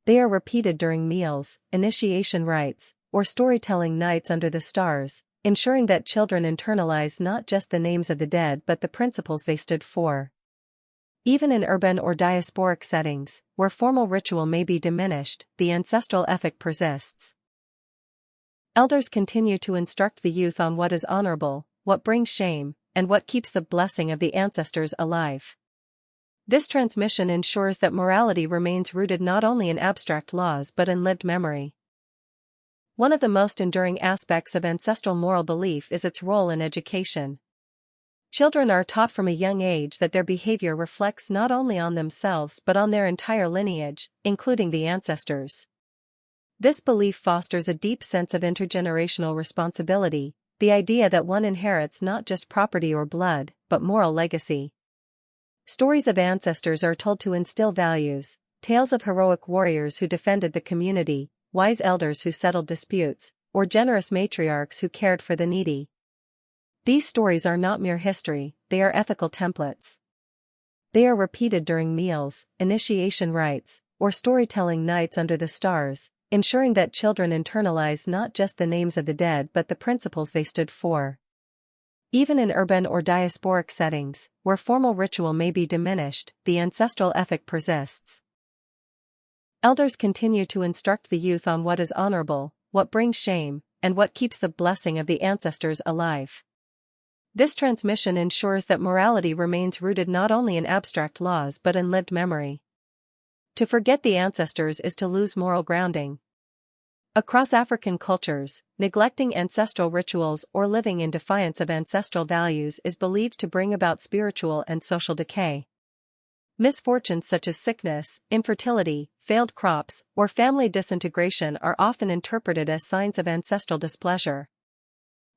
They are repeated during meals, initiation rites, or storytelling nights under the stars, ensuring that children internalize not just the names of the dead but the principles they stood for. Even in urban or diasporic settings, where formal ritual may be diminished, the ancestral ethic persists. Elders continue to instruct the youth on what is honorable, what brings shame, and what keeps the blessing of the ancestors alive. This transmission ensures that morality remains rooted not only in abstract laws but in lived memory. One of the most enduring aspects of ancestral moral belief is its role in education. Children are taught from a young age that their behavior reflects not only on themselves but on their entire lineage, including the ancestors. This belief fosters a deep sense of intergenerational responsibility, the idea that one inherits not just property or blood, but moral legacy. Stories of ancestors are told to instill values, tales of heroic warriors who defended the community, wise elders who settled disputes, or generous matriarchs who cared for the needy. These stories are not mere history, they are ethical templates. They are repeated during meals, initiation rites, or storytelling nights under the stars, ensuring that children internalize not just the names of the dead but the principles they stood for. Even in urban or diasporic settings, where formal ritual may be diminished, the ancestral ethic persists. Elders continue to instruct the youth on what is honorable, what brings shame, and what keeps the blessing of the ancestors alive. This transmission ensures that morality remains rooted not only in abstract laws but in lived memory. To forget the ancestors is to lose moral grounding. Across African cultures, neglecting ancestral rituals or living in defiance of ancestral values is believed to bring about spiritual and social decay. Misfortunes such as sickness, infertility, failed crops, or family disintegration are often interpreted as signs of ancestral displeasure.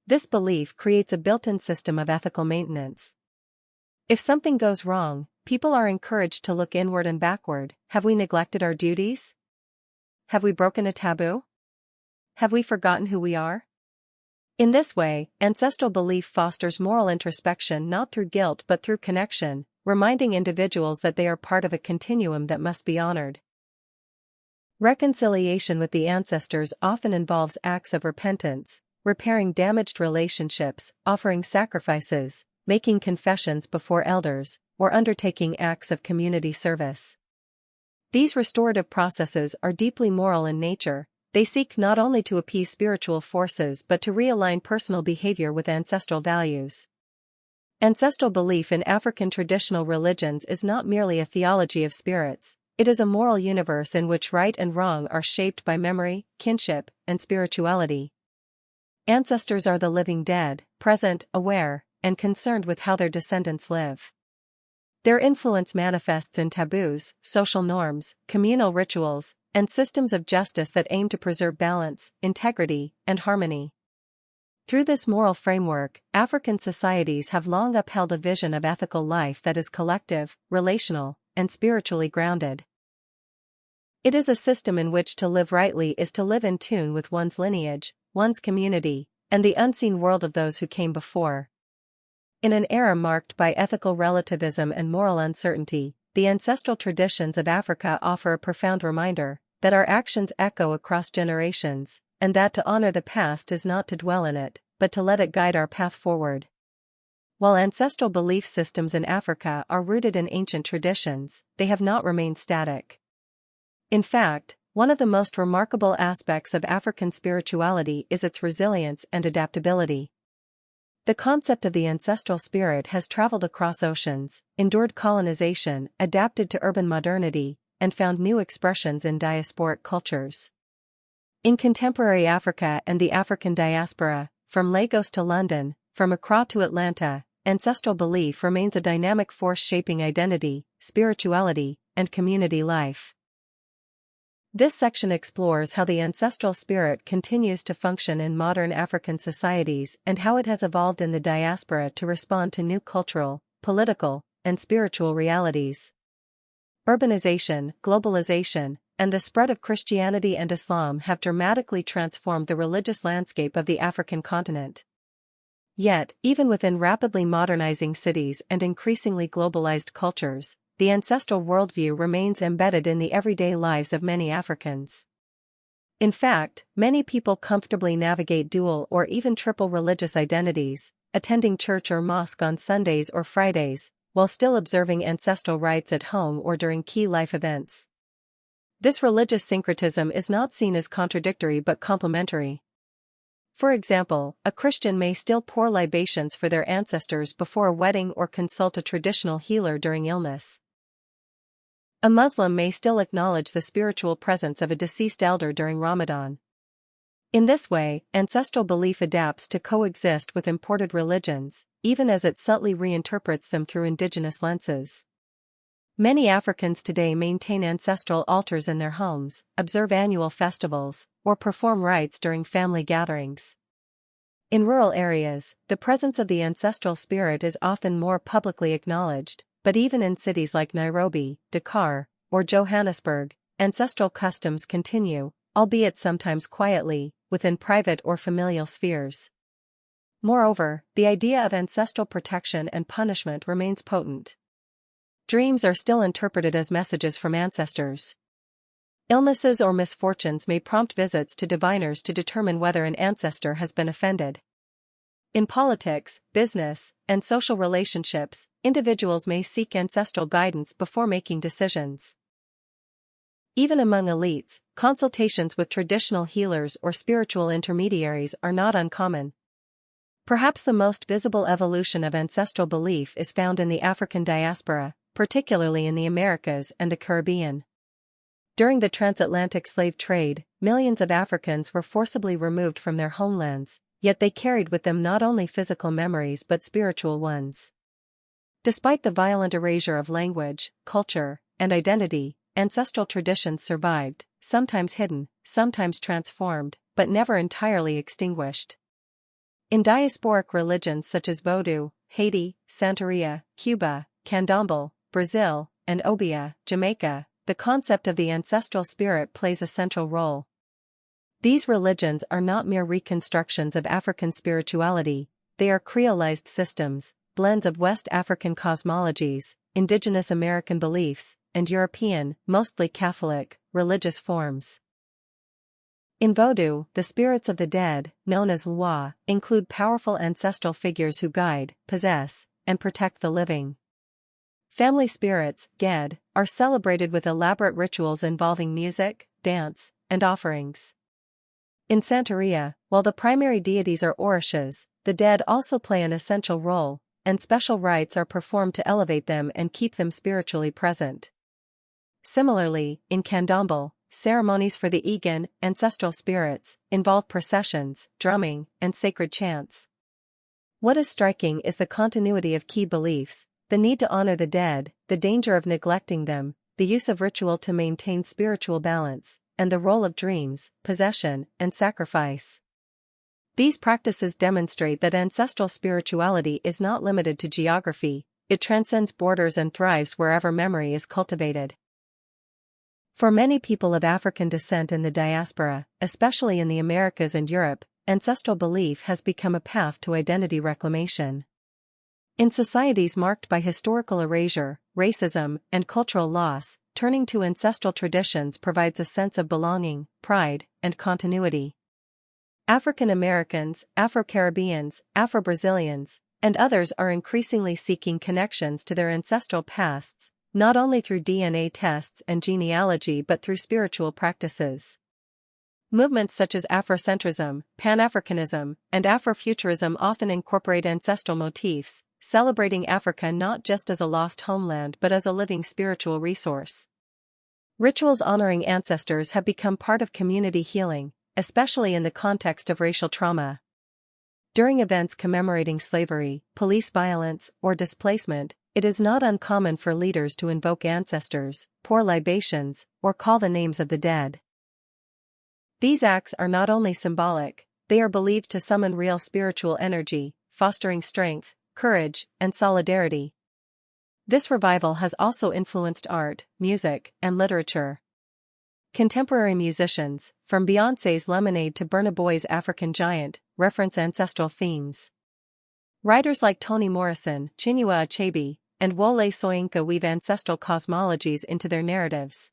This belief creates a built-in system of ethical maintenance. If something goes wrong, people are encouraged to look inward and backward. Have we neglected our duties? Have we broken a taboo? Have we forgotten who we are? In this way, ancestral belief fosters moral introspection not through guilt but through connection, reminding individuals that they are part of a continuum that must be honored. Reconciliation with the ancestors often involves acts of repentance, repairing damaged relationships, offering sacrifices, making confessions before elders, or undertaking acts of community service. These restorative processes are deeply moral in nature. They seek not only to appease spiritual forces but to realign personal behavior with ancestral values. Ancestral belief in African traditional religions is not merely a theology of spirits, it is a moral universe in which right and wrong are shaped by memory, kinship, and spirituality. Ancestors are the living dead, present, aware, and concerned with how their descendants live. Their influence manifests in taboos, social norms, communal rituals, and systems of justice that aim to preserve balance, integrity, and harmony. Through this moral framework, African societies have long upheld a vision of ethical life that is collective, relational, and spiritually grounded. It is a system in which to live rightly is to live in tune with one's lineage, one's community, and the unseen world of those who came before. In an era marked by ethical relativism and moral uncertainty, the ancestral traditions of Africa offer a profound reminder that our actions echo across generations, and that to honor the past is not to dwell in it, but to let it guide our path forward. While ancestral belief systems in Africa are rooted in ancient traditions, they have not remained static. In fact, one of the most remarkable aspects of African spirituality is its resilience and adaptability. The concept of the ancestral spirit has traveled across oceans, endured colonization, adapted to urban modernity, and found new expressions in diasporic cultures. In contemporary Africa and the African diaspora, from Lagos to London, from Accra to Atlanta, ancestral belief remains a dynamic force shaping identity, spirituality, and community life. This section explores how the ancestral spirit continues to function in modern African societies and how it has evolved in the diaspora to respond to new cultural, political, and spiritual realities. Urbanization, globalization, and the spread of Christianity and Islam have dramatically transformed the religious landscape of the African continent. Yet, even within rapidly modernizing cities and increasingly globalized cultures, the ancestral worldview remains embedded in the everyday lives of many Africans. In fact, many people comfortably navigate dual or even triple religious identities, attending church or mosque on Sundays or Fridays, while still observing ancestral rites at home or during key life events. This religious syncretism is not seen as contradictory but complementary. For example, a Christian may still pour libations for their ancestors before a wedding or consult a traditional healer during illness. A Muslim may still acknowledge the spiritual presence of a deceased elder during Ramadan. In this way, ancestral belief adapts to coexist with imported religions, even as it subtly reinterprets them through indigenous lenses. Many Africans today maintain ancestral altars in their homes, observe annual festivals, or perform rites during family gatherings. In rural areas, the presence of the ancestral spirit is often more publicly acknowledged, but even in cities like Nairobi, Dakar, or Johannesburg, ancestral customs continue, albeit sometimes quietly, within private or familial spheres. Moreover, the idea of ancestral protection and punishment remains potent. Dreams are still interpreted as messages from ancestors. Illnesses or misfortunes may prompt visits to diviners to determine whether an ancestor has been offended. In politics, business, and social relationships, individuals may seek ancestral guidance before making decisions. Even among elites, consultations with traditional healers or spiritual intermediaries are not uncommon. Perhaps the most visible evolution of ancestral belief is found in the African diaspora, particularly in the Americas and the Caribbean. During the transatlantic slave trade, millions of Africans were forcibly removed from their homelands, yet they carried with them not only physical memories but spiritual ones. Despite the violent erasure of language, culture, and identity, ancestral traditions survived, sometimes hidden, sometimes transformed, but never entirely extinguished. In diasporic religions such as Vodou, Haiti, Santeria, Cuba, Candomblé, Brazil, and Obia, Jamaica, the concept of the ancestral spirit plays a central role. These religions are not mere reconstructions of African spirituality, they are creolized systems, blends of West African cosmologies, indigenous American beliefs, and European, mostly Catholic, religious forms. In Vodou, the spirits of the dead, known as Lwa, include powerful ancestral figures who guide, possess, and protect the living. Family spirits, Ged, are celebrated with elaborate rituals involving music, dance, and offerings. In Santeria, while the primary deities are Orishas, the dead also play an essential role, and special rites are performed to elevate them and keep them spiritually present. Similarly, in Candomblé, ceremonies for the Egan, ancestral spirits, involve processions, drumming, and sacred chants. What is striking is the continuity of key beliefs, the need to honor the dead, the danger of neglecting them, the use of ritual to maintain spiritual balance, and the role of dreams, possession, and sacrifice. These practices demonstrate that ancestral spirituality is not limited to geography, it transcends borders and thrives wherever memory is cultivated. For many people of African descent in the diaspora, especially in the Americas and Europe, ancestral belief has become a path to identity reclamation. In societies marked by historical erasure, racism, and cultural loss, turning to ancestral traditions provides a sense of belonging, pride, and continuity. African Americans, Afro-Caribbeans, Afro-Brazilians, and others are increasingly seeking connections to their ancestral pasts, not only through DNA tests and genealogy but through spiritual practices. Movements such as Afrocentrism, Pan-Africanism, and Afrofuturism often incorporate ancestral motifs, celebrating Africa not just as a lost homeland but as a living spiritual resource. Rituals honoring ancestors have become part of community healing, especially in the context of racial trauma. During events commemorating slavery, police violence, or displacement, it is not uncommon for leaders to invoke ancestors, pour libations, or call the names of the dead. These acts are not only symbolic, they are believed to summon real spiritual energy, fostering strength, courage, and solidarity. This revival has also influenced art, music, and literature. Contemporary musicians, from Beyoncé's Lemonade to Burna Boy's African Giant, reference ancestral themes. Writers like Toni Morrison, Chinua Achebe, and Wole Soyinka weave ancestral cosmologies into their narratives.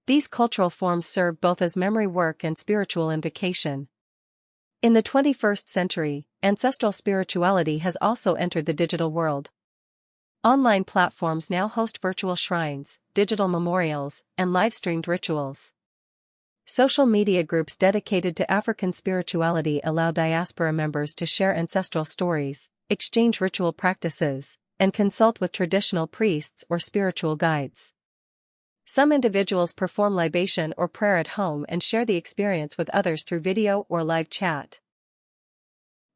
These cultural forms serve both as memory work and spiritual invocation. In the 21st century, ancestral spirituality has also entered the digital world. Online platforms now host virtual shrines, digital memorials, and live-streamed rituals. Social media groups dedicated to African spirituality allow diaspora members to share ancestral stories, exchange ritual practices, and consult with traditional priests or spiritual guides. Some individuals perform libation or prayer at home and share the experience with others through video or live chat.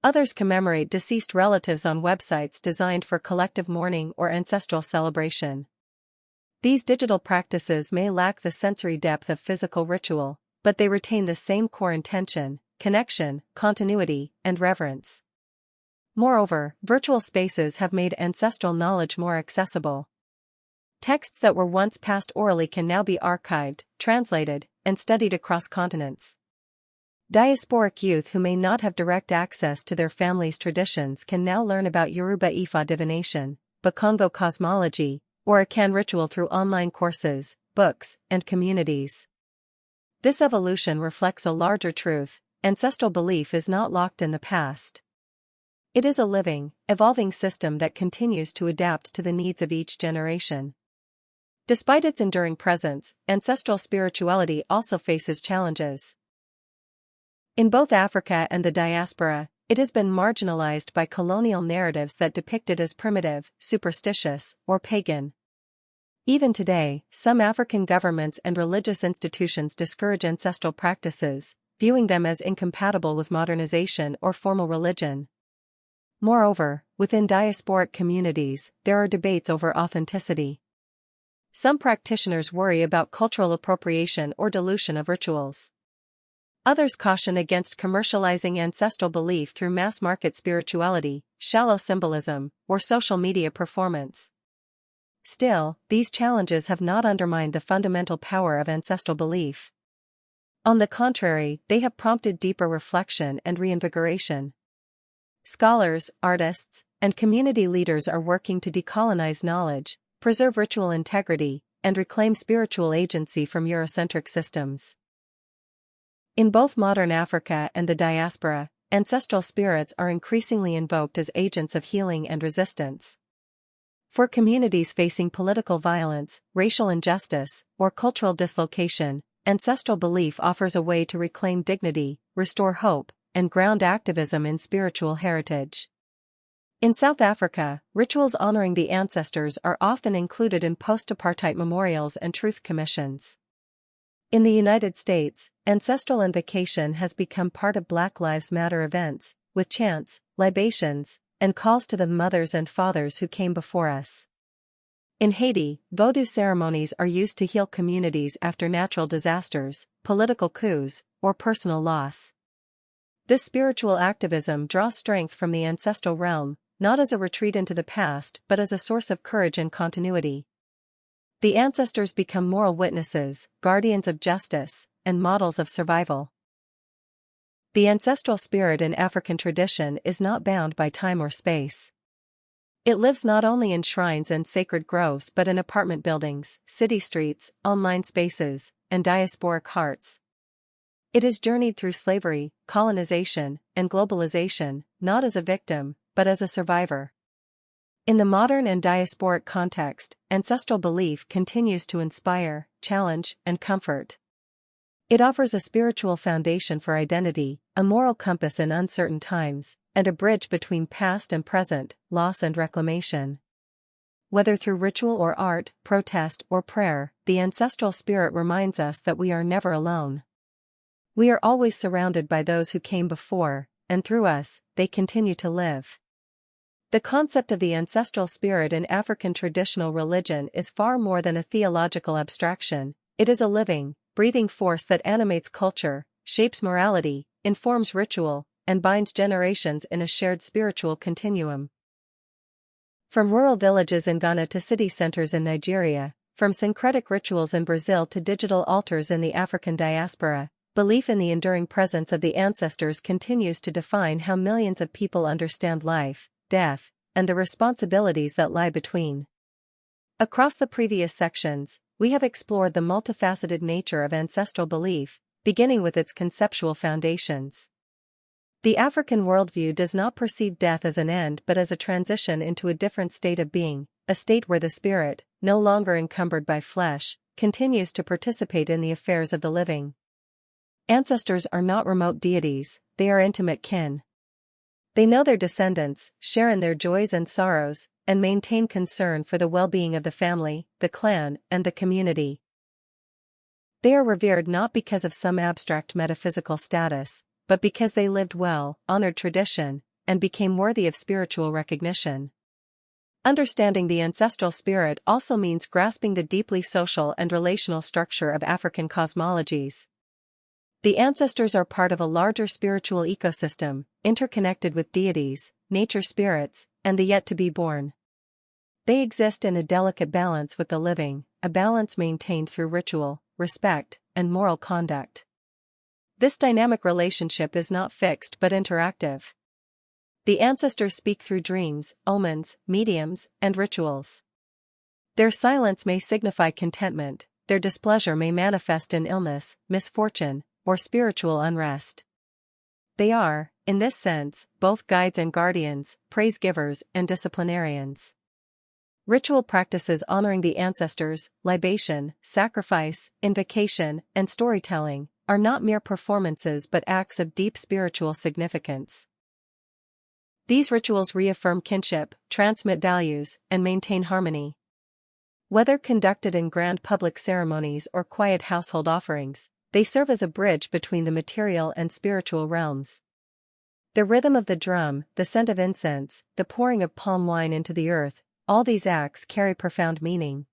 Others commemorate deceased relatives on websites designed for collective mourning or ancestral celebration. These digital practices may lack the sensory depth of physical ritual, but they retain the same core intention, connection, continuity, and reverence. Moreover, virtual spaces have made ancestral knowledge more accessible. Texts that were once passed orally can now be archived, translated, and studied across continents. Diasporic youth who may not have direct access to their family's traditions can now learn about Yoruba Ifa divination, Bakongo cosmology, or Akan ritual through online courses, books, and communities. This evolution reflects a larger truth: ancestral belief is not locked in the past. It is a living, evolving system that continues to adapt to the needs of each generation. Despite its enduring presence, ancestral spirituality also faces challenges. In both Africa and the diaspora, it has been marginalized by colonial narratives that depict it as primitive, superstitious, or pagan. Even today, some African governments and religious institutions discourage ancestral practices, viewing them as incompatible with modernization or formal religion. Moreover, within diasporic communities, there are debates over authenticity. Some practitioners worry about cultural appropriation or dilution of rituals. Others caution against commercializing ancestral belief through mass-market spirituality, shallow symbolism, or social media performance. Still, these challenges have not undermined the fundamental power of ancestral belief. On the contrary, they have prompted deeper reflection and reinvigoration. Scholars, artists, and community leaders are working to decolonize knowledge, preserve ritual integrity, and reclaim spiritual agency from Eurocentric systems. In both modern Africa and the diaspora, ancestral spirits are increasingly invoked as agents of healing and resistance. For communities facing political violence, racial injustice, or cultural dislocation, ancestral belief offers a way to reclaim dignity, restore hope, and ground activism in spiritual heritage. In South Africa, rituals honoring the ancestors are often included in post-apartheid memorials and truth commissions. In the United States, ancestral invocation has become part of Black Lives Matter events, with chants, libations, and calls to the mothers and fathers who came before us. In Haiti, Vodou ceremonies are used to heal communities after natural disasters, political coups, or personal loss. This spiritual activism draws strength from the ancestral realm, not as a retreat into the past but as a source of courage and continuity. The ancestors become moral witnesses, guardians of justice, and models of survival. The ancestral spirit in African tradition is not bound by time or space. It lives not only in shrines and sacred groves but in apartment buildings, city streets, online spaces, and diasporic hearts. It has journeyed through slavery, colonization, and globalization, not as a victim, but as a survivor. In the modern and diasporic context, ancestral belief continues to inspire, challenge, and comfort. It offers a spiritual foundation for identity, a moral compass in uncertain times, and a bridge between past and present, loss and reclamation. Whether through ritual or art, protest or prayer, the ancestral spirit reminds us that we are never alone. We are always surrounded by those who came before, and through us, they continue to live. The concept of the ancestral spirit in African traditional religion is far more than a theological abstraction. It is a living, breathing force that animates culture, shapes morality, informs ritual, and binds generations in a shared spiritual continuum. From rural villages in Ghana to city centers in Nigeria, from syncretic rituals in Brazil to digital altars in the African diaspora, belief in the enduring presence of the ancestors continues to define how millions of people understand life, death, and the responsibilities that lie between. Across the previous sections, we have explored the multifaceted nature of ancestral belief, beginning with its conceptual foundations. The African worldview does not perceive death as an end but as a transition into a different state of being, a state where the spirit, no longer encumbered by flesh, continues to participate in the affairs of the living. Ancestors are not remote deities, they are intimate kin. They know their descendants, share in their joys and sorrows, and maintain concern for the well-being of the family, the clan, and the community. They are revered not because of some abstract metaphysical status, but because they lived well, honored tradition, and became worthy of spiritual recognition. Understanding the ancestral spirit also means grasping the deeply social and relational structure of African cosmologies. The ancestors are part of a larger spiritual ecosystem, interconnected with deities, nature spirits, and the yet-to-be-born. They exist in a delicate balance with the living, a balance maintained through ritual, respect, and moral conduct. This dynamic relationship is not fixed but interactive. The ancestors speak through dreams, omens, mediums, and rituals. Their silence may signify contentment, their displeasure may manifest in illness, misfortune, or spiritual unrest. They are, in this sense, both guides and guardians, praise-givers and disciplinarians. Ritual practices honoring the ancestors, libation, sacrifice, invocation, and storytelling, are not mere performances but acts of deep spiritual significance. These rituals reaffirm kinship, transmit values, and maintain harmony. Whether conducted in grand public ceremonies or quiet household offerings, they serve as a bridge between the material and spiritual realms. The rhythm of the drum, the scent of incense, the pouring of palm wine into the earth, all these acts carry profound meaning.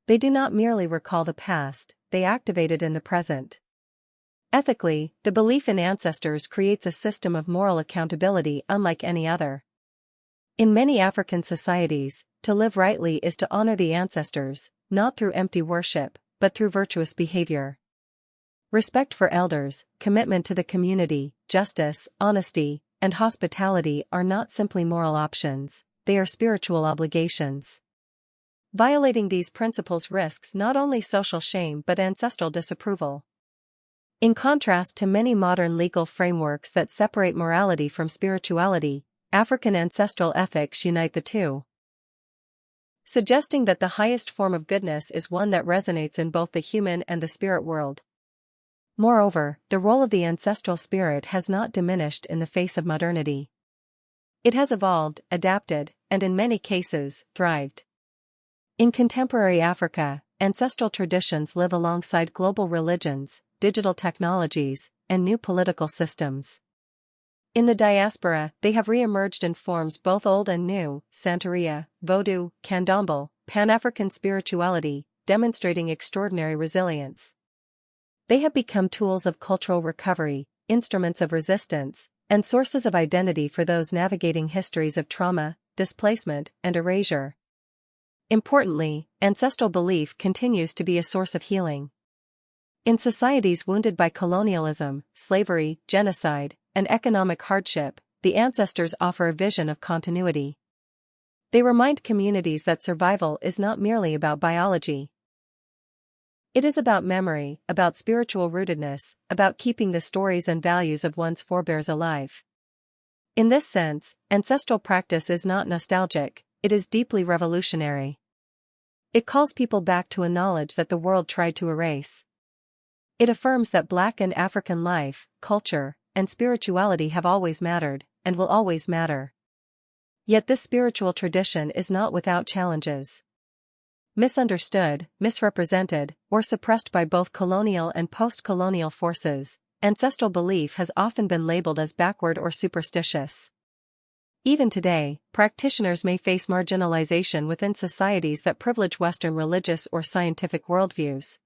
They do not merely recall the past, they activate it in the present. Ethically, the belief in ancestors creates a system of moral accountability unlike any other. In many African societies, to live rightly is to honor the ancestors, not through empty worship, but through virtuous behavior. Respect for elders, commitment to the community, justice, honesty, and hospitality are not simply moral options, they are spiritual obligations. Violating these principles risks not only social shame but ancestral disapproval. In contrast to many modern legal frameworks that separate morality from spirituality, African ancestral ethics unite the two, suggesting that the highest form of goodness is one that resonates in both the human and the spirit world. Moreover, the role of the ancestral spirit has not diminished in the face of modernity. It has evolved, adapted, and in many cases, thrived. In contemporary Africa, ancestral traditions live alongside global religions, digital technologies, and new political systems. In the diaspora, they have re-emerged in forms both old and new: Santeria, Vodou, Candomblé, Pan-African spirituality, demonstrating extraordinary resilience. They have become tools of cultural recovery, instruments of resistance, and sources of identity for those navigating histories of trauma, displacement, and erasure. Importantly, ancestral belief continues to be a source of healing. In societies wounded by colonialism, slavery, genocide, and economic hardship, the ancestors offer a vision of continuity. They remind communities that survival is not merely about biology. It is about memory, about spiritual rootedness, about keeping the stories and values of one's forebears alive. In this sense, ancestral practice is not nostalgic, it is deeply revolutionary. It calls people back to a knowledge that the world tried to erase. It affirms that Black and African life, culture, and spirituality have always mattered, and will always matter. Yet this spiritual tradition is not without challenges. Misunderstood, misrepresented, or suppressed by both colonial and post-colonial forces, ancestral belief has often been labeled as backward or superstitious. Even today, practitioners may face marginalization within societies that privilege Western religious or scientific worldviews.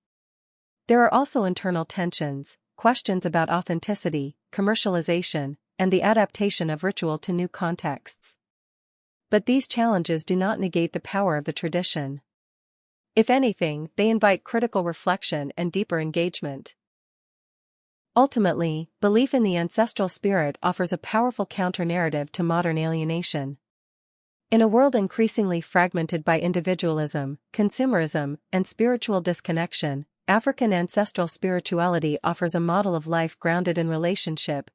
There are also internal tensions, questions about authenticity, commercialization, and the adaptation of ritual to new contexts. But these challenges do not negate the power of the tradition. If anything, they invite critical reflection and deeper engagement. Ultimately, belief in the ancestral spirit offers a powerful counter-narrative to modern alienation. In a world increasingly fragmented by individualism, consumerism, and spiritual disconnection, African ancestral spirituality offers a model of life grounded in relationship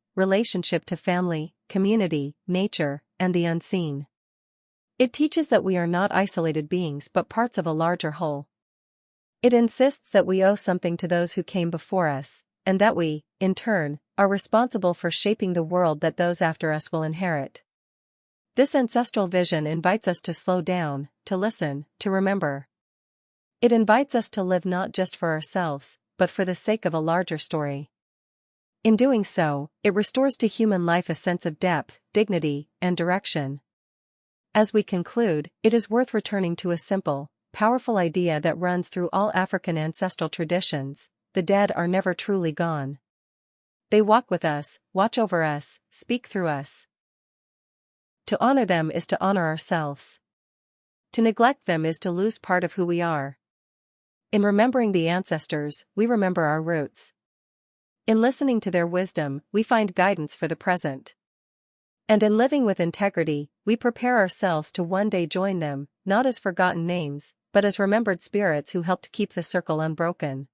to family, community, nature, and the unseen. It teaches that we are not isolated beings but parts of a larger whole. It insists that we owe something to those who came before us, and that we, in turn, are responsible for shaping the world that those after us will inherit. This ancestral vision invites us to slow down, to listen, to remember. It invites us to live not just for ourselves, but for the sake of a larger story. In doing so, it restores to human life a sense of depth, dignity, and direction. As we conclude, it is worth returning to a simple, powerful idea that runs through all African ancestral traditions: the dead are never truly gone. They walk with us, watch over us, speak through us. To honor them is to honor ourselves. To neglect them is to lose part of who we are. In remembering the ancestors, we remember our roots. In listening to their wisdom, we find guidance for the present. And in living with integrity, we prepare ourselves to one day join them, not as forgotten names, but as remembered spirits who helped keep the circle unbroken.